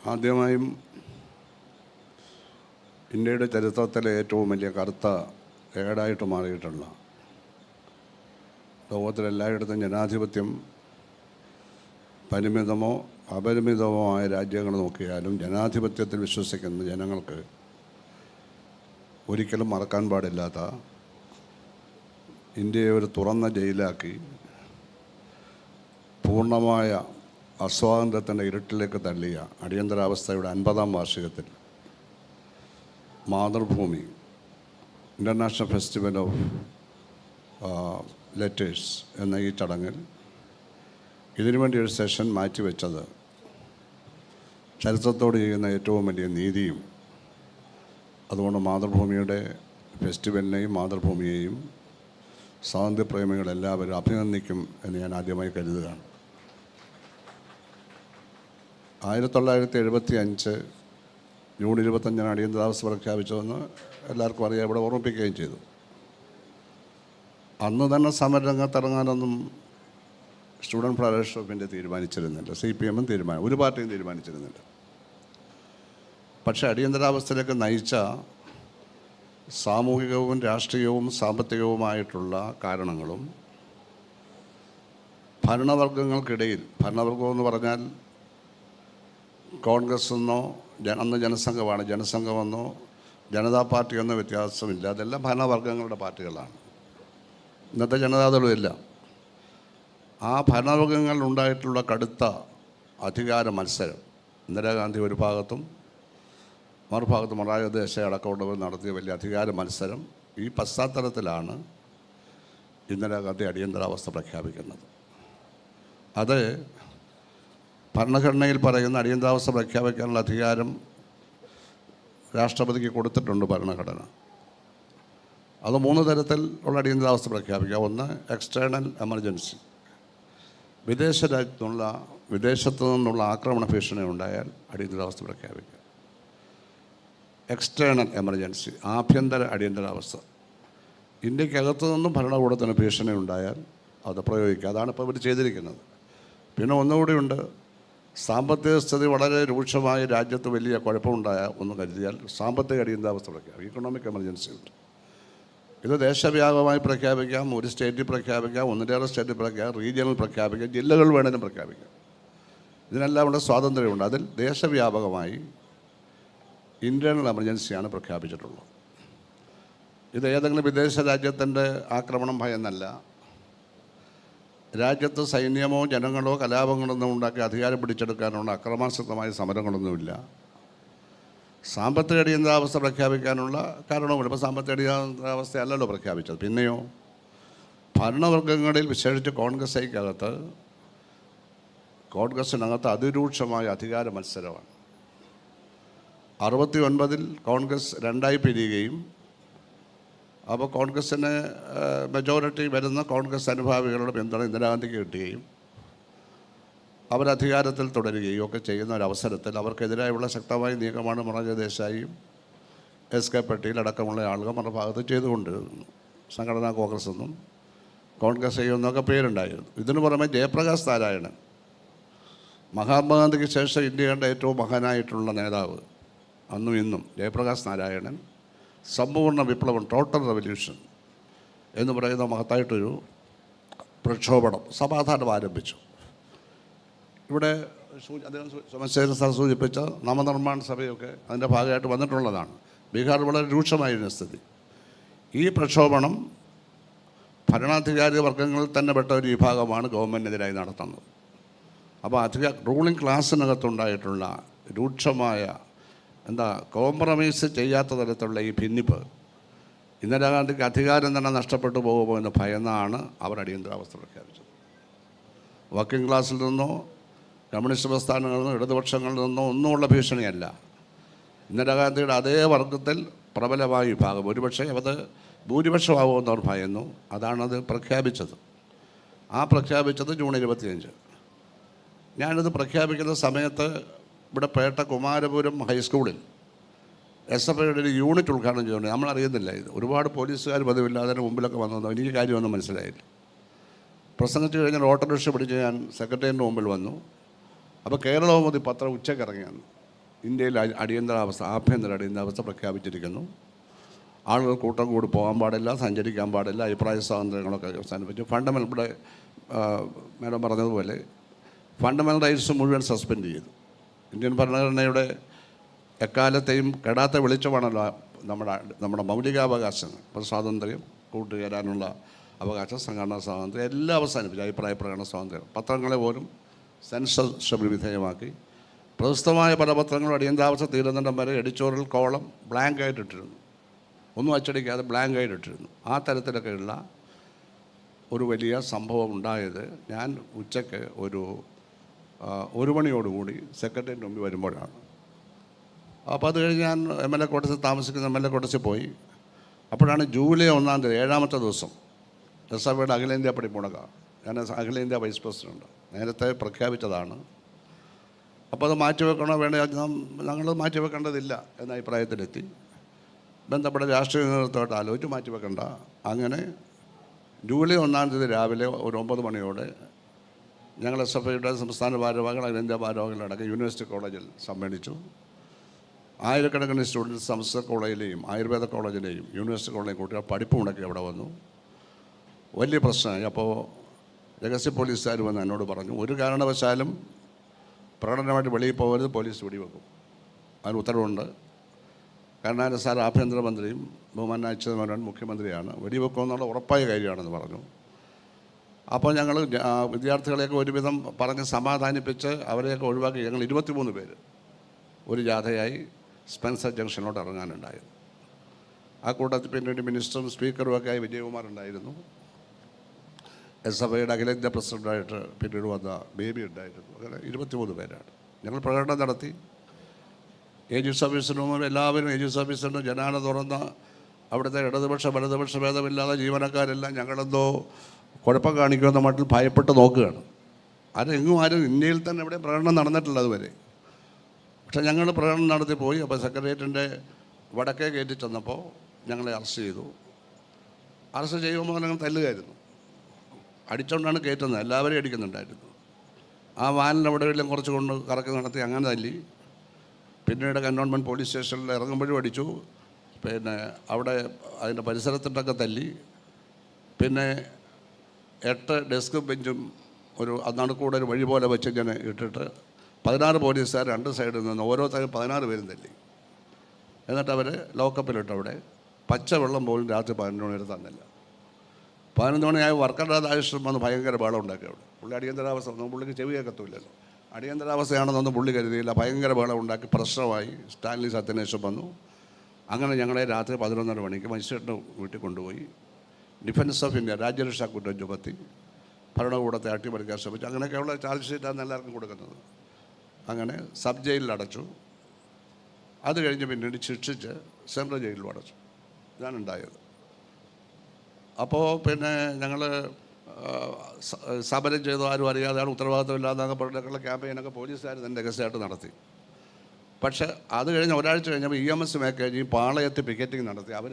ആദ്യമായും ഇന്ത്യയുടെ ചരിത്രത്തിലെ ഏറ്റവും വലിയ കറുത്ത ഏടായിട്ട് മാറിയിട്ടുള്ള ലോകത്തിലെല്ലായിടത്തും ജനാധിപത്യം പരിമിതമോ അപരിമിതമോ ആയ രാജ്യങ്ങൾ നോക്കിയാലും ജനാധിപത്യത്തിൽ വിശ്വസിക്കുന്ന ജനങ്ങൾക്ക് ഒരിക്കലും മറക്കാൻ പാടില്ലാത്ത ഇന്ത്യയെ ഒരു തുറന്ന ജയിലാക്കി പൂർണ്ണമായ അസ്വാതന്ത്ര്യത്തിൻ്റെ ഇരുട്ടിലേക്ക് തള്ളിയ അടിയന്തരാവസ്ഥയുടെ 50-ാം വാർഷികത്തിൽ Mathrubhumi International Festival of Letters എന്ന ഈ ചടങ്ങിൽ ഇതിനുവേണ്ടി ഒരു സെഷൻ മാറ്റിവെച്ചത് ചരിത്രത്തോട് ചെയ്യുന്ന ഏറ്റവും വലിയ നീതിയും അതുകൊണ്ട് മാതൃഭൂമിയുടെ ഫെസ്റ്റിവലിനെയും മാതൃഭൂമിയെയും സ്വാതന്ത്ര്യപ്രേമികളെല്ലാവരും അഭിനന്ദിക്കും എന്ന് ഞാൻ ആദ്യമായി കരുതുകയാണ്. 1975 ജൂൺ 25 അടിയന്തരാവസ്ഥ പ്രഖ്യാപിച്ചതെന്ന് എല്ലാവർക്കും അറിയാം, ഇവിടെ ഓർമ്മിപ്പിക്കുകയും ചെയ്തു. അന്ന് തന്നെ സമരരംഗത്തിറങ്ങാനൊന്നും സ്റ്റുഡൻറ്റ് ഫെഡറേഷൻ ഓഫ് ഇന്ത്യ തീരുമാനിച്ചിരുന്നില്ല, CPM ഒരു പാർട്ടിയും തീരുമാനിച്ചിരുന്നില്ല. പക്ഷേ അടിയന്തരാവസ്ഥയിലേക്ക് നയിച്ച സാമൂഹികവും രാഷ്ട്രീയവും സാമ്പത്തികവുമായിട്ടുള്ള കാരണങ്ങളും ഭരണവർഗങ്ങൾക്കിടയിൽ, ഭരണവർഗമെന്ന് പറഞ്ഞാൽ കോൺഗ്രസ് എന്നോ അന്ന് ജനസംഘമാണ്, ജനസംഘമെന്നോ ജനതാ പാർട്ടി എന്നോ വ്യത്യാസമില്ല, അതെല്ലാം ഭരണവർഗങ്ങളുടെ പാർട്ടികളാണ്. ഇന്നത്തെ ജനതാദളുമില്ല. ആ ഭരണവർഗങ്ങളിലുണ്ടായിട്ടുള്ള കടുത്ത അധികാര മത്സരം, ഇന്ദിരാഗാന്ധി ഒരു ഭാഗത്തും മറുഭാഗത്ത് മൊറാർജി ദേശായി അടക്കമുള്ളവർ നടത്തിയ വലിയ അധികാര മത്സരം, ഈ പശ്ചാത്തലത്തിലാണ് ഇന്ദിരാഗാന്ധി അടിയന്തരാവസ്ഥ പ്രഖ്യാപിക്കുന്നത്. അത് ഭരണഘടനയിൽ പറയുന്ന അടിയന്തരാവസ്ഥ പ്രഖ്യാപിക്കാനുള്ള അധികാരം രാഷ്ട്രപതിക്ക് കൊടുത്തിട്ടുണ്ട് ഭരണഘടന. അത് 3 തരത്തിൽ ഉള്ള അടിയന്തരാവസ്ഥ പ്രഖ്യാപിക്കാം. ഒന്ന്, എക്സ്റ്റേണൽ എമർജൻസി, വിദേശത്തു നിന്നുള്ള ആക്രമണ ഭീഷണി ഉണ്ടായാൽ അടിയന്തരാവസ്ഥ പ്രഖ്യാപിക്കാം. എക്സ്റ്റേണൽ എമർജൻസി, ആഭ്യന്തര അടിയന്തരാവസ്ഥ, ഇന്ത്യക്കകത്തു നിന്നും ഭരണകൂടത്തിന് ഭീഷണി ഉണ്ടായാൽ അത് പ്രയോഗിക്കുക. അതാണ് ഇപ്പോൾ ഇവർ ചെയ്തിരിക്കുന്നത്. പിന്നെ ഒന്നുകൂടിയുണ്ട്, സാമ്പത്തിക സ്ഥിതി വളരെ രൂക്ഷമായി രാജ്യത്ത് വലിയ കുഴപ്പമുണ്ടായ ഒന്ന് കരുതിയാൽ സാമ്പത്തിക അടിയന്തരാവസ്ഥ പ്രഖ്യാപിക്കാം. ഇക്കണോമിക് എമർജൻസി ഉണ്ട്. ഇത് ദേശവ്യാപകമായി പ്രഖ്യാപിക്കാം, ഒരു സ്റ്റേറ്റിൽ പ്രഖ്യാപിക്കാം, ഒന്നിലേറെ സ്റ്റേറ്റിൽ പ്രഖ്യാപിക്കാം, റീജിയണൽ പ്രഖ്യാപിക്കാം, ജില്ലകൾ വേണമെങ്കിലും പ്രഖ്യാപിക്കാം. ഇതിനെല്ലാം ഇവിടെ സ്വാതന്ത്ര്യമുണ്ട്. അതിൽ ദേശവ്യാപകമായി ഇൻ്റേണൽ എമർജൻസിയാണ് പ്രഖ്യാപിച്ചിട്ടുള്ളത്. ഇത് ഏതെങ്കിലും വിദേശ രാജ്യത്തിൻ്റെ ആക്രമണം ഭയന്നല്ല, രാജ്യത്ത് സൈന്യമോ ജനങ്ങളോ കലാപങ്ങളൊന്നും ഉണ്ടാക്കി അധികാരം പിടിച്ചെടുക്കാനുള്ള അക്രമാസക്തമായ സമരങ്ങളൊന്നുമില്ല. സാമ്പത്തിക അടിയന്തരാവസ്ഥ പ്രഖ്യാപിക്കാനുള്ള കാരണവുമില്ല. ഇപ്പോൾ സാമ്പത്തിക അടിയന്തരാവസ്ഥയല്ലല്ലോ പ്രഖ്യാപിച്ചത്. പിന്നെയോ ഭരണവർഗങ്ങളിൽ, വിശേഷിച്ച് കോൺഗ്രസിനകത്ത് അതിരൂക്ഷമായ അധികാര മത്സരമാണ്. 69-ൽ കോൺഗ്രസ് 2ആയി പിരിയുകയും അപ്പോൾ കോൺഗ്രസ്സിന് മെജോറിറ്റി വരുന്ന കോൺഗ്രസ് അനുഭാവികളുടെ പിന്തുണ ഇന്ദിരാഗാന്ധിക്ക് കിട്ടുകയും അവരധികാരത്തിൽ തുടരുകയും ഒക്കെ ചെയ്യുന്ന ഒരവസരത്തിൽ അവർക്കെതിരായുള്ള ശക്തമായ നീക്കമാണ് മൊറാർജി ദേശായിയും SK പട്ടേൽ അടക്കമുള്ള ആളുകൾ മറുഭാഗത്ത് ചെയ്തുകൊണ്ടിരുന്നു. സംഘടനാ കോൺഗ്രസ് എന്നും കോൺഗ്രസ് ചെയ്യുന്നൊക്കെ പേരുണ്ടായിരുന്നു. ഇതിനു പുറമെ ജയപ്രകാശ് നാരായണൻ, മഹാത്മാഗാന്ധിക്ക് ശേഷം ഇന്ത്യ കണ്ട ഏറ്റവും മഹാനായിട്ടുള്ള നേതാവ് അന്നും ഇന്നും ജയപ്രകാശ് നാരായണൻ, സമ്പൂർണ്ണ വിപ്ലവം, ടോട്ടൽ റെവല്യൂഷൻ എന്ന് പറയുന്ന മഹത്തായിട്ടൊരു പ്രക്ഷോഭണം സമാധാനം ആരംഭിച്ചു. ഇവിടെ അദ്ദേഹം സോമശേഖരൻ സാർ സൂചിപ്പിച്ച നവനിർമ്മാണ സഭയൊക്കെ അതിൻ്റെ ഭാഗമായിട്ട് വന്നിട്ടുള്ളതാണ്. ബീഹാർ വളരെ രൂക്ഷമായിരുന്ന സ്ഥിതി. ഈ പ്രക്ഷോഭണം ഭരണാധികാരി വർഗങ്ങളിൽ തന്നെ പെട്ട ഒരു വിഭാഗമാണ് ഗവൺമെൻറ്റിനെതിരായി നടത്തുന്നത്. അപ്പോൾ റൂളിംഗ് ക്ലാസ്സിനകത്തുണ്ടായിട്ടുള്ള രൂക്ഷമായ കോംപ്രമൈസ് ചെയ്യാത്ത തരത്തിലുള്ള ഈ ഭിന്നിപ്പ് ഇന്ദിരാഗാന്ധിക്ക് അധികാരം തന്നെ നഷ്ടപ്പെട്ടു പോകുമോ എന്ന് ഭയന്നാണ് അവർ അടിയന്തരാവസ്ഥ പ്രഖ്യാപിച്ചത്. വർക്കിംഗ് ക്ലാസ്സിൽ നിന്നോ കമ്മ്യൂണിസ്റ്റ് പ്രസ്ഥാനങ്ങളിൽ നിന്നോ ഇടതുപക്ഷങ്ങളിൽ നിന്നോ ഒന്നുമുള്ള ഭീഷണിയല്ല. ഇന്ദിരാഗാന്ധിയുടെ അതേ വർഗത്തിൽ പ്രബലമായ വിഭാഗം, ഒരുപക്ഷെ അത് ഭൂരിപക്ഷമാകുമെന്ന് അവർ ഭയന്നു. അതാണത് പ്രഖ്യാപിച്ചത്. പ്രഖ്യാപിച്ചത് ജൂൺ 25. ഞാനിത് പ്രഖ്യാപിക്കുന്ന സമയത്ത് ഇവിടെ പേട്ട കുമാരപുരം ഹൈസ്കൂളിൽ SFIയുടെ ഒരു യൂണിറ്റ് ഉദ്ഘാടനം ചെയ്യുന്നുണ്ട്. നമ്മളറിയുന്നില്ല ഇത്. ഒരുപാട് പോലീസുകാർ പതിവില്ലാതെ മുമ്പിലൊക്കെ വന്നു. എനിക്ക് കാര്യമൊന്നും മനസ്സിലായില്ല. പ്രസംഗിച്ച് കഴിഞ്ഞാൽ ഓട്ടോറിക്ഷ പിടിച്ച് ഞാൻ സെക്രട്ടേറിയറ്റിൻ്റെ മുമ്പിൽ വന്നു. അപ്പോൾ കേരളകൗമുദി പത്രം ഉച്ചയ്ക്ക് ഇറങ്ങിയാണ്. ഇന്ത്യയിൽ അടിയന്തരാവസ്ഥ, ആഭ്യന്തര അടിയന്തരാവസ്ഥ പ്രഖ്യാപിച്ചിരിക്കുന്നു. ആളുകൾ കൂട്ടം കൂടി പോകാൻ പാടില്ല, സഞ്ചരിക്കാൻ പാടില്ല, അഭിപ്രായ സ്വാതന്ത്ര്യങ്ങളൊക്കെ അവസാനിപ്പിച്ചു. ഇവിടെ മാഡം പറഞ്ഞതുപോലെ ഫണ്ടമെൻ്റൽ റൈറ്റ്സ് മുഴുവൻ സസ്പെൻഡ് ചെയ്തു. ഇന്ത്യൻ ഭരണഘടനയുടെ എക്കാലത്തെയും കെടാത്ത വെളിച്ചമാണല്ലോ നമ്മുടെ മൗലികാവകാശങ്ങൾ. ഇപ്പോൾ സ്വാതന്ത്ര്യം, കൂട്ടുചേരാനുള്ള അവകാശം, സംഘടനാ സ്വാതന്ത്ര്യം എല്ലാം അവസാനിപ്പിച്ചു. അഭിപ്രായ പ്രകടന സ്വാതന്ത്ര്യം, പത്രങ്ങളെ പോലും സെൻസർഷിപ്പിന് വിധേയമാക്കി. പ്രശസ്തമായ പല പത്രങ്ങളും അടിയന്തരാവസ്ഥ തീരുന്നിടം വരെ എഡിറ്റോറിയൽ കോളം ബ്ലാങ്ക് ആയിട്ടിട്ടിരുന്നു, ഒന്നും അച്ചടിക്കാതെ ബ്ലാങ്ക് ആയിട്ടിട്ടിരുന്നു. ആ തരത്തിലൊക്കെയുള്ള ഒരു വലിയ സംഭവം ഉണ്ടായത് ഞാൻ ഉച്ചയ്ക്ക് ഒരു മണിയോടുകൂടി സെക്രട്ടേറിയറ്റിന് മുമ്പിൽ വരുമ്പോഴാണ്. അപ്പോൾ അത് കഴിഞ്ഞ് ഞാൻ MLA ക്വാർട്ടേഴ്സിൽ താമസിക്കുന്ന MLA ക്വാർട്ടേഴ്സിൽ പോയി. അപ്പോഴാണ് ജൂലൈ 1-ാം തീയതി 7-ാമത്തെ ദിവസം SFIയുടെ അഖിലേന്ത്യാ പണിമുടക്ക. ഞാൻ അഖിലേന്ത്യാ വൈസ് പ്രസിഡന്റ്, നേരത്തെ പ്രഖ്യാപിച്ചതാണ്. അപ്പോൾ അത് മാറ്റിവെക്കണോ വേണ്ട, ഞങ്ങൾ മാറ്റിവെക്കേണ്ടതില്ല എന്ന അഭിപ്രായത്തിലെത്തി. ബന്ധപ്പെട്ട രാഷ്ട്രീയ നേതൃത്വമായിട്ട് ആലോചിച്ച് മാറ്റിവെക്കണ്ട. അങ്ങനെ ജൂലൈ 1-ാം തീയതി രാവിലെ ഒരു 9 മണിയോടെ ഞങ്ങൾ SFIയുടെ സംസ്ഥാന ഭാരവാഹികൾ, അഖിലേന്ത്യാ ഭാരവാഹികളടക്കം യൂണിവേഴ്സിറ്റി കോളേജിൽ സമ്മേളിച്ചു. ആയിരക്കണക്കിന് സ്റ്റുഡൻസ് സംസ്കൃത കോളേജിലെയും ആയുർവേദ കോളേജിലെയും യൂണിവേഴ്സിറ്റി കോളേജിലെയും കുട്ടികൾ പഠിപ്പ് മുടക്കി അവിടെ വന്നു. വലിയ പ്രശ്നമായി. അപ്പോൾ രഹസ്യ പോലീസുകാർ വന്ന് എന്നോട് പറഞ്ഞു, ഒരു കാരണവശാലും പ്രകടനമായിട്ട് വെളിയിൽ പോകരുത്, പോലീസ് വെടിവെക്കും. അതിന് ഉത്തരവുണ്ട്. കരുണാകരൻ സാർ ആഭ്യന്തരമന്ത്രിയും ബഹുമാനായ അച്യുതമേനോൻ മുഖ്യമന്ത്രിയാണ്, വെടിവെക്കുമെന്നുള്ള ഉറപ്പായ കാര്യമാണെന്ന് പറഞ്ഞു. അപ്പോൾ ഞങ്ങൾ വിദ്യാർത്ഥികളെയൊക്കെ ഒരുവിധം പറഞ്ഞ് സമാധാനിപ്പിച്ച് അവരെയൊക്കെ ഒഴിവാക്കി ഞങ്ങൾ 23 പേര് ഒരു ജാഥയായി സ്പെൻസർ ജംഗ്ഷനിലോട്ട് ഇറങ്ങാനുണ്ടായിരുന്നു. ആ കൂട്ടത്തിൽ പിന്നീട് മിനിസ്റ്ററും സ്പീക്കറും ഒക്കെ ആയി വിജയകുമാർ ഉണ്ടായിരുന്നു. SFIയുടെ അഖിലേന്ത്യാ പ്രസിഡൻ്റായിട്ട് പിന്നീട് വന്ന ബേബി ഉണ്ടായിരുന്നു. അങ്ങനെ 23 പേരാണ്. ഞങ്ങൾ പ്രകടനം നടത്തി. ഏജ് സർവീസിന് മുമ്പ് എല്ലാവരും ഏജ് സർവീസിന് ജനാല തുറന്ന അവിടുത്തെ ഇടതുപക്ഷ വലതുപക്ഷ ഭേദമില്ലാതെ ജീവനക്കാരെല്ലാം ഞങ്ങളെന്തോ കുഴപ്പം കാണിക്കുമെന്ന മട്ടിൽ ഭയപ്പെട്ട് നോക്കുകയാണ്. ആരും ഇന്ത്യയിൽ തന്നെ ഇവിടെ പ്രകടനം നടന്നിട്ടില്ല അതുവരെ. പക്ഷേ ഞങ്ങൾ പ്രകടനം നടത്തി പോയി. അപ്പോൾ സെക്രട്ടേറിയറ്റിൻ്റെ വടക്കേ ഗേറ്റിൽ ചെന്നപ്പോൾ ഞങ്ങളെ അറസ്റ്റ് ചെയ്തു. അറസ്റ്റ് ചെയ്യുമ്പോൾ ഞങ്ങൾ തല്ലുകയായിരുന്നു, അടിച്ചുകൊണ്ടാണ് കയറ്റുന്നത്, എല്ലാവരെയും അടിക്കുന്നുണ്ടായിരുന്നു. ആ വാനിൻ്റെ അവിടെ എല്ലാം കുറച്ച് കൊണ്ട് കറക്കി നടത്തി അങ്ങനെ തല്ലി. പിന്നീട് കന്റോൺമെൻറ്റ് പോലീസ് സ്റ്റേഷനിൽ ഇറങ്ങുമ്പോഴും അടിച്ചു. പിന്നെ അവിടെ അതിൻ്റെ പരിസരത്തിട്ടൊക്കെ തല്ലി. പിന്നെ 8 ഡെസ്കും ബെഞ്ചും ഒരു നടുക്കൂടെ ഒരു വഴി പോലെ വെച്ച് ഇങ്ങനെ ഇട്ടിട്ട് 16 പോലീസുകാർ 2 സൈഡിൽ നിന്ന് ഓരോരുത്തരും 16 പേരും തല്ലി. എന്നിട്ട് അവർ ലോക്കപ്പിലിട്ട് അവിടെ പച്ചവെള്ളം പോലും രാത്രി 11 മണി വരെ തന്നില്ല. 11 മണിയായി വർക്കർ രാധാകൃഷ്ണൻ വന്ന് ഭയങ്കര ബഹളം ഉണ്ടാക്കി അവിടെ. പുള്ളി അടിയന്തരാവസ്ഥ ഒന്നും പുള്ളിക്ക് ചെവി കേൾക്കത്തില്ലല്ലോ. അടിയന്തരാവസ്ഥയാണെന്നൊന്നും പുള്ളി കരുതിയില്ല. ഭയങ്കര ബഹളം ഉണ്ടാക്കി, പ്രശ്നമായി. സ്റ്റാൻലി സത്യനേശൻ വന്നു. അങ്ങനെ ഞങ്ങളെ രാത്രി 11:30 മണിക്ക് മജിസ്ട്രേറ്റിൻ്റെ വീട്ടിൽ കൊണ്ടുപോയി. ഡിഫൻസ് ഓഫ് ഇന്ത്യ രാജ്യരക്ഷാ കുറ്റം ചുമത്തി ഭരണകൂടത്തെ അട്ടിമറിക്കാൻ ശ്രമിച്ചു. അങ്ങനെയൊക്കെയുള്ള ചാർജ് ഷീറ്റാണ് എല്ലാവർക്കും കൊടുക്കുന്നത്. അങ്ങനെ സബ് ജയിലിൽ അടച്ചു. അത് കഴിഞ്ഞ് പിന്നീട് ശിക്ഷിച്ച് സെൻട്രൽ ജയിലിൽ അടച്ചു. ഇതാണ് ഉണ്ടായത്. അപ്പോൾ പിന്നെ ഞങ്ങൾ സമരം ചെയ്തു, ആരും അറിയാതെയാണ്, ഉത്തരവാദിത്തമില്ലാതെ പറഞ്ഞൊക്കെയുള്ള ക്യാമ്പയിനൊക്കെ പോലീസുകാർ തന്നെ രഹസ്യമായിട്ട് നടത്തി. പക്ഷേ അത് കഴിഞ്ഞ് ഒരാഴ്ച കഴിഞ്ഞപ്പോൾ EMS മേക്കേജ് പാളയത്ത് പിക്കറ്റിംഗ് നടത്തി. അവർ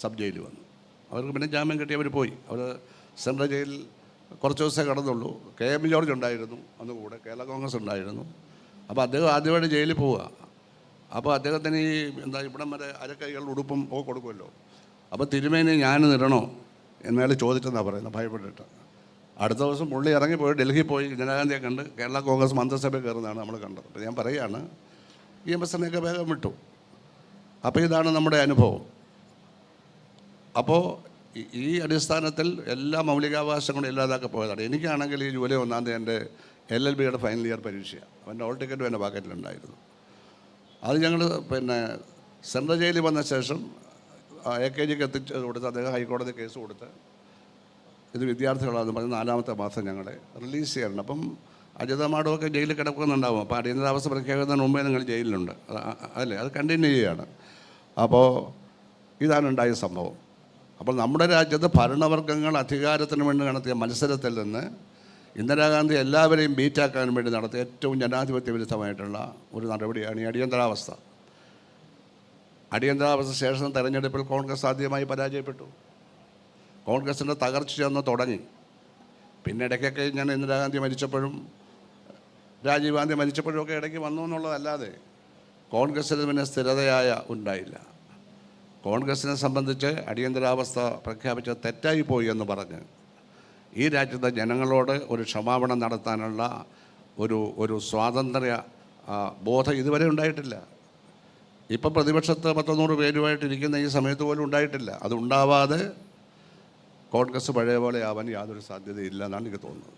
സബ് ജയിലിൽ വന്നു. അവർക്ക് പിന്നെ ജാമ്യം കിട്ടി, അവർ പോയി. അവർ സെൻട്രൽ ജയിലിൽ കുറച്ച് ദിവസമേ കിടന്നുള്ളൂ. KM ജോർജ് ഉണ്ടായിരുന്നു അന്ന് കൂടെ, കേരള കോൺഗ്രസ് ഉണ്ടായിരുന്നു. അപ്പോൾ അദ്ദേഹം ആദ്യമായിട്ട് ജയിലിൽ പോവുക. അപ്പോൾ അദ്ദേഹത്തിന് ഈ ഇവിടം വരെ അരക്കൈകളുടെ ഉടുപ്പും ഒക്കെ കൊടുക്കുമല്ലോ. അപ്പോൾ തിരുമേനി ഞാൻ ഇടണോ എന്നയാൾ ചോദിച്ചെന്നാണ് പറയുന്നത്, ഭയപ്പെട്ടിട്ട്. അടുത്ത ദിവസം പുള്ളി ഇറങ്ങിപ്പോയി ഡൽഹിയിൽ പോയി ഇന്ദിരാഗാന്ധിയെ കണ്ട് കേരള കോൺഗ്രസ് മന്ത്രിസഭയിൽ കയറുന്നതാണ് നമ്മൾ കണ്ടത്. അപ്പോൾ ഞാൻ പറയുകയാണ്, EMSനെയൊക്കെ വേഗം വിട്ടു. അപ്പോൾ ഇതാണ് നമ്മുടെ അനുഭവം. അപ്പോൾ ഈ അടിസ്ഥാനത്തിൽ എല്ലാ മൗലികാവകാശങ്ങളും ഇല്ലാതാക്കി പോയതാണ്. എനിക്കാണെങ്കിൽ ഈ ജൂലൈ 1-ാം തീയതി എൻ്റെ LLBയുടെ ഫൈനൽ ഇയർ പരീക്ഷയാണ്. അവൻ്റെ ഹോൾ ടിക്കറ്റും എൻ്റെ പാക്കറ്റിലുണ്ടായിരുന്നു. അത് ഞങ്ങൾ പിന്നെ സെൻട്രൽ ജയിലിൽ വന്ന ശേഷം AKGക്ക് എത്തിച്ച് കൊടുത്ത് അദ്ദേഹം ഹൈക്കോടതി കേസ് കൊടുത്ത് ഇത് വിദ്യാർത്ഥികളാണെന്ന് പറഞ്ഞ് 4-ാമത്തെ മാസം ഞങ്ങളെ റിലീസ് ചെയ്യണം. അപ്പം അജിതമാടൊക്കെ ജയിലിൽ കിടക്കുന്നുണ്ടാവും. അപ്പോൾ അടിയന്തരാവസ്ഥ പ്രഖ്യാപിക്കുന്നതിന് മുമ്പേ നിങ്ങൾ ജയിലിലുണ്ട്, അല്ലേ? അത് കണ്ടിന്യൂ ചെയ്യുകയാണ്. അപ്പോൾ ഇതാണ് ഉണ്ടായ സംഭവം. അപ്പോൾ നമ്മുടെ രാജ്യത്ത് ഭരണവർഗ്ഗങ്ങൾ അധികാരത്തിന് വേണ്ടി നടത്തിയ മത്സരത്തിൽ നിന്ന് ഇന്ദിരാഗാന്ധി എല്ലാവരെയും ബീറ്റാക്കാൻ വേണ്ടി നടത്തിയ ഏറ്റവും ജനാധിപത്യ വിരുദ്ധമായിട്ടുള്ള ഒരു നടപടിയാണ് ഈ അടിയന്തരാവസ്ഥ. അടിയന്തരാവസ്ഥ ശേഷം തെരഞ്ഞെടുപ്പിൽ കോൺഗ്രസ് ആദ്യമായി പരാജയപ്പെട്ടു. കോൺഗ്രസിൻ്റെ തകർച്ച ചെന്ന് തുടങ്ങി. പിന്നെ ഇടയ്ക്കൊക്കെ ഞാൻ ഇന്ദിരാഗാന്ധി മരിച്ചപ്പോഴും രാജീവ് ഗാന്ധി മരിച്ചപ്പോഴും ഒക്കെ ഇടയ്ക്ക് വന്നു എന്നുള്ളതല്ലാതെ കോൺഗ്രസ്സിന് പിന്നെ സ്ഥിരതയായ ഉണ്ടായില്ല. കോൺഗ്രസ്സിനെ സംബന്ധിച്ച് അടിയന്തരാവസ്ഥ പ്രഖ്യാപിച്ചത് തെറ്റായിപ്പോയി എന്ന് പറഞ്ഞ് ഈ രാജ്യത്തെ ജനങ്ങളോട് ഒരു ക്ഷമാപണം നടത്താനുള്ള ഒരു സ്വാതന്ത്ര്യ ബോധം ഇതുവരെ ഉണ്ടായിട്ടില്ല. ഇപ്പം പ്രതിപക്ഷത്ത് 100 പേരുമായിട്ടിരിക്കുന്ന ഈ സമയത്ത് പോലും ഉണ്ടായിട്ടില്ല. അതുണ്ടാവാതെ കോൺഗ്രസ് പഴയ പോലെ ആവാൻ യാതൊരു സാധ്യതയില്ല എന്നാണ് എനിക്ക് തോന്നുന്നത്.